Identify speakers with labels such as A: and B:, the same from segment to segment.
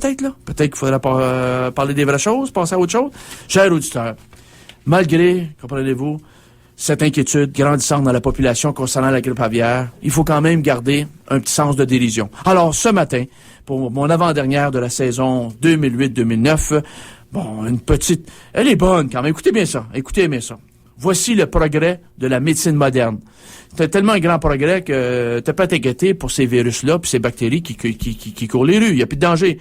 A: peut-être, là. Peut-être qu'il faudrait parler des vraies choses, passer à autre chose. Chers auditeurs, malgré, comprenez-vous, cette inquiétude grandissante dans la population concernant la grippe aviaire, il faut quand même garder un petit sens de dérision. Alors, ce matin, pour mon avant-dernière de la saison 2008-2009, bon, une petite... Elle est bonne quand même. Écoutez bien ça. Voici le progrès de la médecine moderne. C'est tellement un grand progrès que t'as pas à t'inquiéter pour ces virus-là puis ces bactéries qui courent les rues. Il n'y a plus de danger.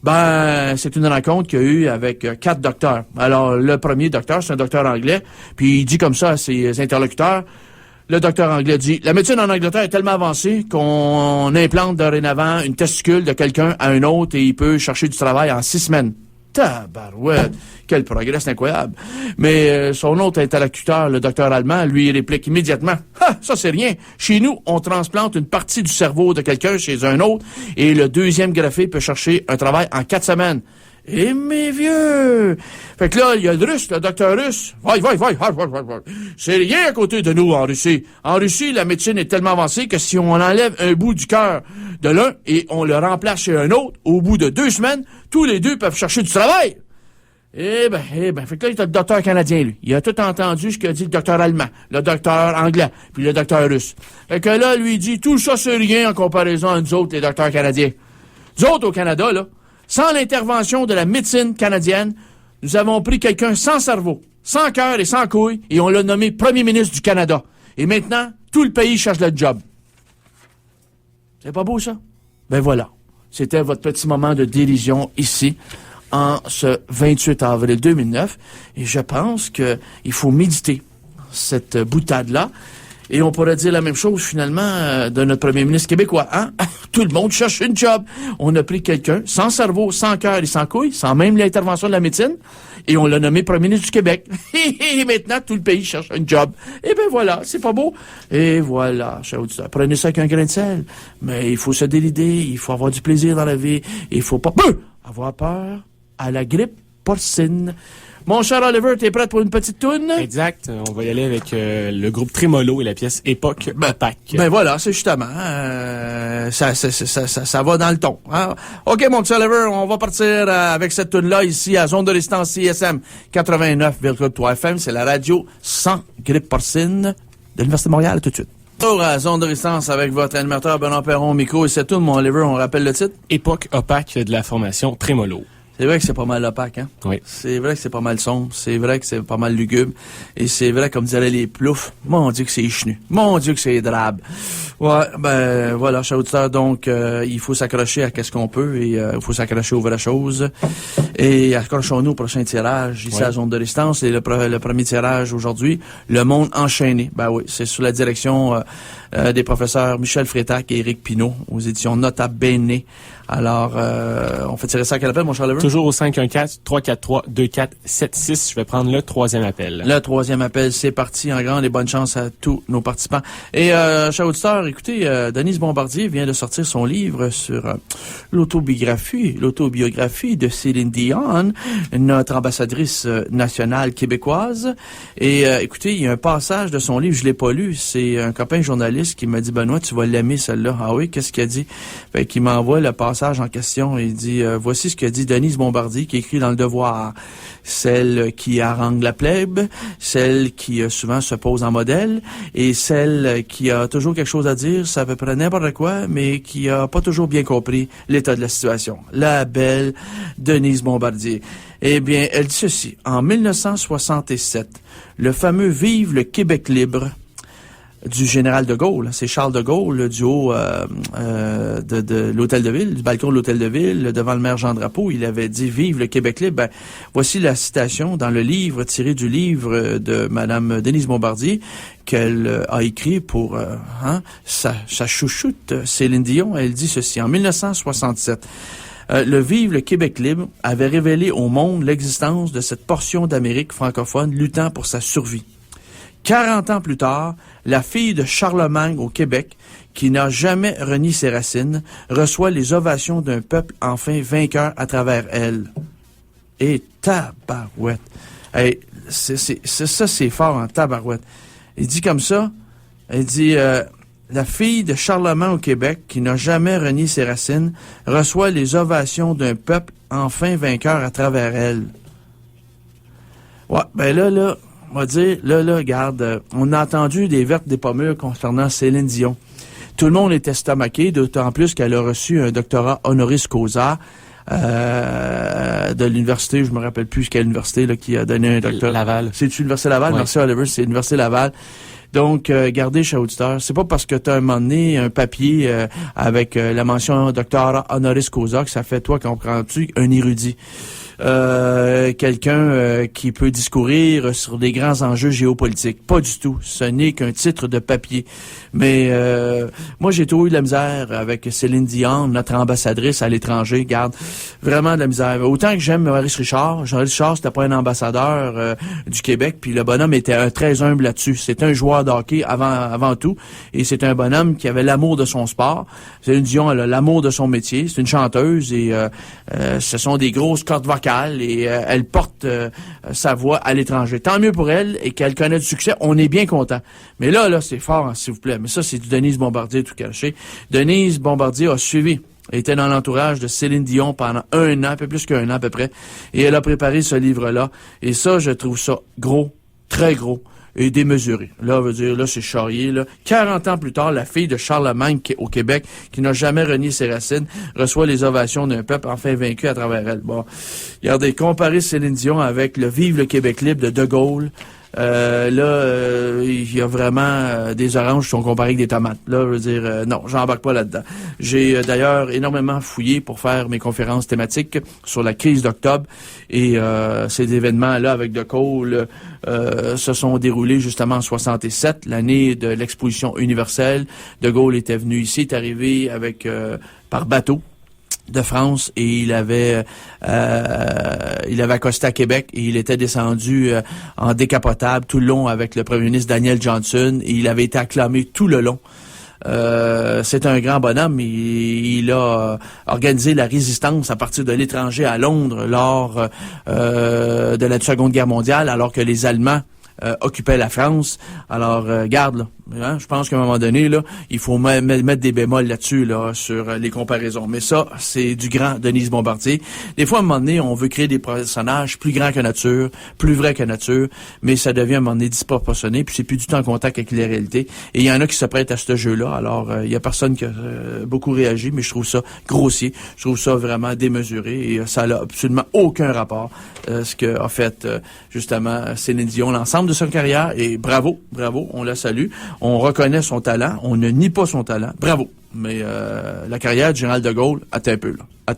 A: Ben, c'est une rencontre qu'il y a eu avec 4 docteurs. Alors, le premier docteur, c'est un docteur anglais, puis il dit comme ça à ses interlocuteurs. Le docteur anglais dit, la médecine en Angleterre est tellement avancée qu'on implante dorénavant une testicule de quelqu'un à un autre et il peut chercher du travail en 6 semaines. Tabarouette! Quel progrès, c'est incroyable. Mais son autre interlocuteur, le docteur allemand, lui réplique immédiatement, « Ah, ça c'est rien. Chez nous, on transplante une partie du cerveau de quelqu'un chez un autre et le deuxième greffé peut chercher un travail en 4 semaines. » Eh, mes vieux! Fait que là, il y a le russe, le docteur russe. Va. C'est rien à côté de nous en Russie. En Russie, la médecine est tellement avancée que si on enlève un bout du cœur de l'un et on le remplace chez un autre, au bout de 2 semaines, tous les deux peuvent chercher du travail. Eh ben. Fait que là, il y a le docteur canadien, lui. Il a tout entendu ce qu'a dit le docteur allemand, le docteur anglais, puis le docteur russe. Fait que là, lui, il dit, tout ça, c'est rien en comparaison à nous autres, les docteurs canadiens. Nous autres, au Canada, là, sans l'intervention de la médecine canadienne, nous avons pris quelqu'un sans cerveau, sans cœur et sans couilles, et on l'a nommé premier ministre du Canada. Et maintenant, tout le pays cherche le job. C'est pas beau, ça? Ben voilà. C'était votre petit moment de dérision ici, en ce 28 avril 2009. Et je pense qu'il faut méditer cette boutade-là. Et on pourrait dire la même chose, finalement, de notre premier ministre québécois, hein? Tout le monde cherche une job. On a pris quelqu'un sans cerveau, sans cœur et sans couilles, sans même l'intervention de la médecine, et on l'a nommé premier ministre du Québec. Et maintenant, tout le pays cherche un job. Et ben voilà, c'est pas beau. Et voilà, chers auditeurs, prenez ça avec un grain de sel. Mais il faut se délider, il faut avoir du plaisir dans la vie, il faut pas avoir peur à la grippe porcine. Mon cher Oliver, t'es prêt pour une petite toune?
B: Exact. On va y aller avec le groupe Tremolo et la pièce Époque Opaque.
A: Ben voilà, c'est justement. Ça va dans le ton. Hein? OK, mon petit Oliver, on va partir avec cette toune-là ici à Zone de Résistance CSM 89,3 FM. C'est la radio sans grippe porcine de l'Université de Montréal. Tout de suite. Retour à Zone de Résistance avec votre animateur Benoît Perron au micro. Et cette toune, mon Oliver, on rappelle le titre?
B: Époque Opaque de la formation Tremolo.
A: C'est vrai que c'est pas mal opaque, hein?
B: Oui.
A: C'est vrai que c'est pas mal sombre. C'est vrai que c'est pas mal lugubre. Et c'est vrai, comme diraient les ploufs, mon Dieu que c'est chenu. Mon Dieu que c'est drabe. Ouais, ben, voilà, chers auditeurs, donc, il faut s'accrocher à qu'est-ce qu'on peut et il faut s'accrocher aux vraies choses. Et accrochons-nous au prochain tirage ici à Zone de Résistance. Et le premier tirage aujourd'hui, Le Monde enchaîné. Ben oui, c'est sous la direction des professeurs Michel Frétac et Éric Pinault aux éditions Nota Bene. Alors, on fait tirer ça à quel appel, mon cher Lever?
B: Toujours au 514-343-2476. Je vais prendre le 3e appel.
A: Le 3e appel, c'est parti en grande et bonne chance à tous nos participants. Et, chers auditeurs, écoutez, Denise Bombardier vient de sortir son livre sur l'autobiographie de Céline Dion, notre ambassadrice nationale québécoise. Et, écoutez, il y a un passage de son livre, je l'ai pas lu, c'est un copain journaliste qui m'a dit, Benoît, tu vas l'aimer, celle-là. Ah oui, qu'est-ce qu'il a dit? Fait qu'il m'envoie le passage en question et il dit, voici ce que dit Denise Bombardier, qui écrit dans Le Devoir. Celle qui harangue la plèbe, celle qui souvent se pose en modèle, et celle qui a toujours quelque chose à dire, c'est à peu près n'importe quoi, mais qui a pas toujours bien compris l'état de la situation. La belle Denise Bombardier. Eh bien, elle dit ceci. En 1967, le fameux Vive le Québec libre du général de Gaulle. C'est Charles de Gaulle, du haut de l'Hôtel de Ville, du balcon de l'Hôtel de Ville, devant le maire Jean Drapeau. Il avait dit « Vive le Québec libre ». Ben, voici la citation dans le livre, tiré du livre de Madame Denise Bombardier, qu'elle a écrit pour sa chouchoute Céline Dion. Elle dit ceci. En 1967, le Vive le Québec libre avait révélé au monde l'existence de cette portion d'Amérique francophone luttant pour sa survie. 40 ans plus tard, la fille de Charlemagne au Québec, qui n'a jamais renié ses racines, reçoit les ovations d'un peuple enfin vainqueur à travers elle. Et tabarouette. Hey, c'est fort en tabarouette. Il dit comme ça, il dit, la fille de Charlemagne au Québec, qui n'a jamais renié ses racines, reçoit les ovations d'un peuple enfin vainqueur à travers elle. Ouais, ben là, on va dire, regarde, on a entendu des vertes des pommures concernant Céline Dion. Tout le monde est estomaqué, d'autant plus qu'elle a reçu un doctorat honoris causa de l'université, je me rappelle plus quelle université là, qui a donné un doctorat.
B: Laval.
A: C'est l'université Laval,
B: ouais.
A: Merci Oliver, c'est l'université Laval. Donc, gardez, chers auditeurs, c'est pas parce que tu as un moment donné un papier avec la mention doctorat honoris causa que ça fait toi, comprends-tu, un érudit. Quelqu'un qui peut discourir sur des grands enjeux géopolitiques. Pas du tout. Ce n'est qu'un titre de papier. Mais moi, j'ai toujours eu de la misère avec Céline Dion, notre ambassadrice à l'étranger. Garde, vraiment de la misère. Autant que j'aime Maurice Richard. Maurice Richard, c'était pas un ambassadeur du Québec, puis le bonhomme était très humble là-dessus. C'est un joueur de hockey avant tout, et c'est un bonhomme qui avait l'amour de son sport. Céline Dion, elle a l'amour de son métier. C'est une chanteuse, et ce sont des grosses cordes vocales, et elle porte sa voix à l'étranger. Tant mieux pour elle, et qu'elle connaît du succès, on est bien content. Mais là, c'est fort, hein, s'il vous plaît. Mais ça, c'est du Denise Bombardier tout caché. Denise Bombardier a suivi. Elle était dans l'entourage de Céline Dion pendant 1 an, un peu plus qu'1 an à peu près. Et elle a préparé ce livre-là. Et ça, je trouve ça gros, très gros et démesuré. Là, veut dire, là, c'est charrier, là. 40 ans plus tard, la fille de Charlemagne au Québec, qui n'a jamais renié ses racines, reçoit les ovations d'un peuple enfin vaincu à travers elle. Bon. Regardez, comparer Céline Dion avec le Vive le Québec libre de Gaulle. Il y a vraiment des oranges qui sont comparés avec des tomates. Là, je veux dire, non, j'embarque pas là-dedans. J'ai d'ailleurs énormément fouillé pour faire mes conférences thématiques sur la crise d'octobre, et ces événements-là avec De Gaulle se sont déroulés justement en 67, l'année de l'exposition universelle. De Gaulle était venu ici, est arrivé avec par bateau de France, et il avait accosté à Québec, et il était descendu en décapotable tout le long avec le premier ministre Daniel Johnson, et il avait été acclamé tout le long. C'est un grand bonhomme. Il a organisé la résistance à partir de l'étranger à Londres lors de la Seconde Guerre mondiale, alors que les Allemands occupait la France. Alors, garde, là. Hein, je pense qu'à un moment donné, là, il faut mettre des bémols là-dessus, là, sur les comparaisons. Mais ça, c'est du grand Denise Bombardier. Des fois, à un moment donné, on veut créer des personnages plus grands que nature, plus vrais que nature, mais ça devient à un moment donné disproportionné, puis c'est plus du tout en contact avec les réalités. Et il y en a qui se prêtent à ce jeu-là. Alors, il y a personne qui a beaucoup réagi, mais je trouve ça grossier. Je trouve ça vraiment démesuré, et ça n'a absolument aucun rapport ce que a fait justement Céline Dion, l'ensemble de sa carrière. Et bravo, on la salue. On reconnaît son talent, on ne nie pas son talent. Bravo. Mais la carrière du général de Gaulle, attends un peu, là. Là,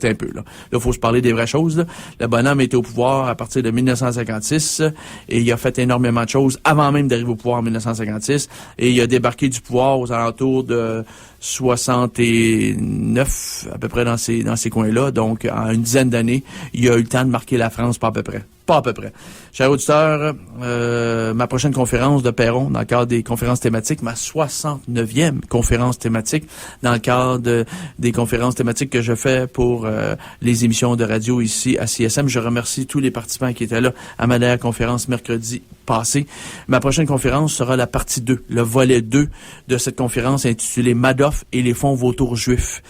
A: il faut se parler des vraies choses, là. Le bonhomme était au pouvoir à partir de 1956, et il a fait énormément de choses avant même d'arriver au pouvoir en 1956, et il a débarqué du pouvoir aux alentours de 69, à peu près dans ces coins-là. Donc, en une dizaine d'années, il a eu le temps de marquer la France, pas à peu près. Chers auditeurs, ma prochaine conférence de Perron, dans le cadre des conférences thématiques, ma 69e conférence thématique, dans le cadre des conférences thématiques que je fais pour les émissions de radio ici à CSM. Je remercie tous les participants qui étaient là à ma dernière conférence mercredi passé. Ma prochaine conférence sera la partie 2, le volet 2 de cette conférence intitulée Madoff et les fonds vautours juifs.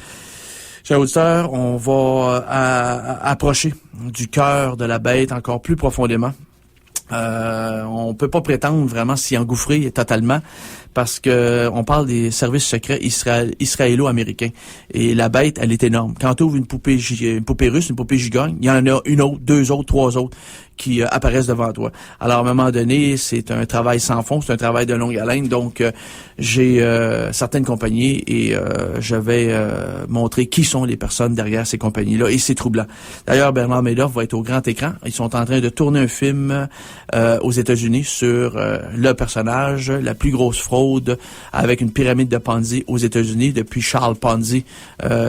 A: Chers auditeurs, on va approcher du cœur de la bête encore plus profondément. On peut pas prétendre vraiment s'y engouffrer totalement, parce que on parle des services secrets israélo-américains. Et la bête, elle est énorme. Quand tu ouvres une poupée russe, une poupée gigogne, il y en a une autre, 2 autres, 3 autres qui apparaissent devant toi. Alors, à un moment donné, c'est un travail sans fond, c'est un travail de longue haleine. Donc, j'ai certaines compagnies, et je vais montrer qui sont les personnes derrière ces compagnies-là, et c'est troublant. D'ailleurs, Bernard Madoff va être au grand écran. Ils sont en train de tourner un film aux États-Unis sur le personnage, la plus grosse fraude avec une pyramide de Ponzi aux États-Unis depuis Charles Ponzi,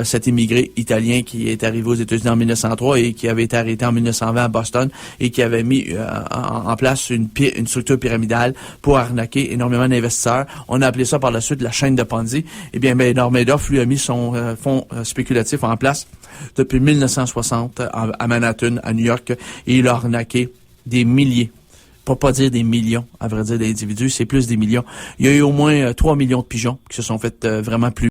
A: cet immigré italien qui est arrivé aux États-Unis en 1903 et qui avait été arrêté en 1920 à Boston, et qui avait mis en place une structure pyramidale pour arnaquer énormément d'investisseurs. On a appelé ça par la suite la chaîne de Ponzi. Eh bien, Bernard Madoff, lui, a mis son fonds spéculatif en place depuis 1960 à Manhattan, à New York, et il a arnaqué des milliers, pour pas dire des millions, à vrai dire, d'individus, c'est plus des millions. Il y a eu au moins 3 millions de pigeons qui se sont fait vraiment plus